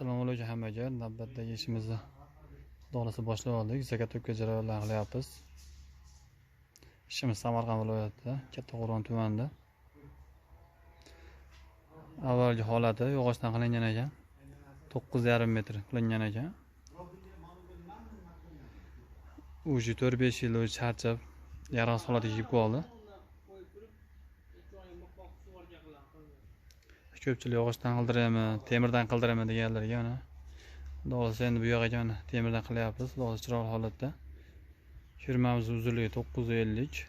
Assalomu alaykum hammaga. Navbatdagi ishimizni xudo boshlab oldik. Zakato'pka jarayonlarini qilyapmiz. Ishimiz Samarqand viloyatida, Kattaqo'rg'on tumanida. Avvalgi holati yog'ochdan qilingan ekan. 9,5 metr qilingan ekan. Uji 4-5 yil charchab, yaroqsiz holatga kelib qoldi. Ko'pchilik yog'ochdan qildiraymi, temirdan qildiraymi deganlarga mana. Xudo endi bu yoqqa mana temirdan qilyapmiz. Xudo chiroyli holatda. Firmamiz uzunligi 950.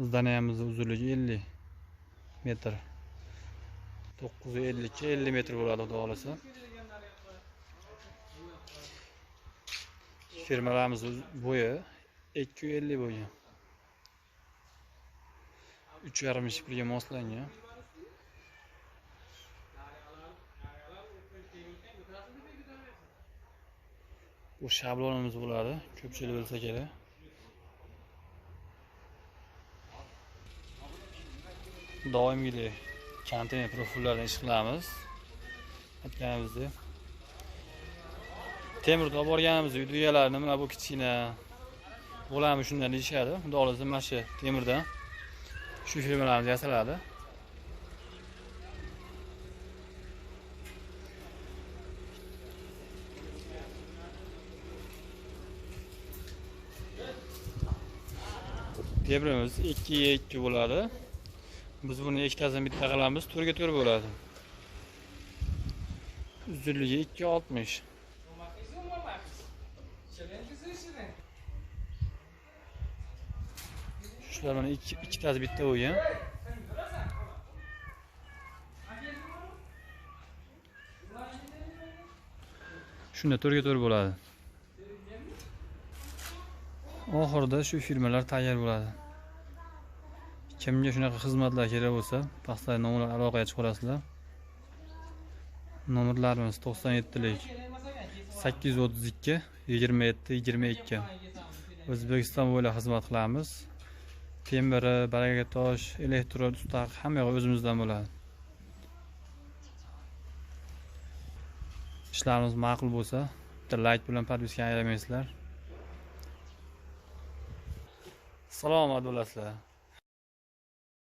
Zdaniyamiz uzunligi 50 metr. 950 metr bo'ladi xudo xolasa. Firmalarimiz bo'yi 250 bo'lgan. 3,5 inch pulga moslangan. Bu shablonimiz bo'ladi. Ko'pchilik bilsa kerak. Doimgidek konteyner profillardan ish qilamiz. Aytganimizdek. Temirni olib borganimiz uydagilarni mana bu kichkina bo'lami shundan deyishadi. Xudo xolasa mana shu temirdan shu firmalarimiz yasaladi. Temirimiz 2 ga 2 bo'ladi. Biz buni ikkitasini bitta qilamiz, 4 ga 4 bo'ladi. Uzunligi 2,60. Shular mana ikkitasi bitta bo'lgan. Shunda 4 ga 4 bo'ladi. Oxirida shu firmalar tayyor bo'ladi. Kimga shunaqa xizmatlar kerak bo'lsa, paxta nomerlar aloqaga chiqarasizlar. Nomerlarimiz 97lik 832 27 22. O'zbekiston bo'ylab xizmat qilamiz. Temiri, baraka tosh, elektron ustaq hamma yo'q o'zimizdan bo'ladi. Ishlarimiz ma'qul bo'lsa, bitta like bilan podpiska ayirmaysizlar. Salomat bo'lasizlar.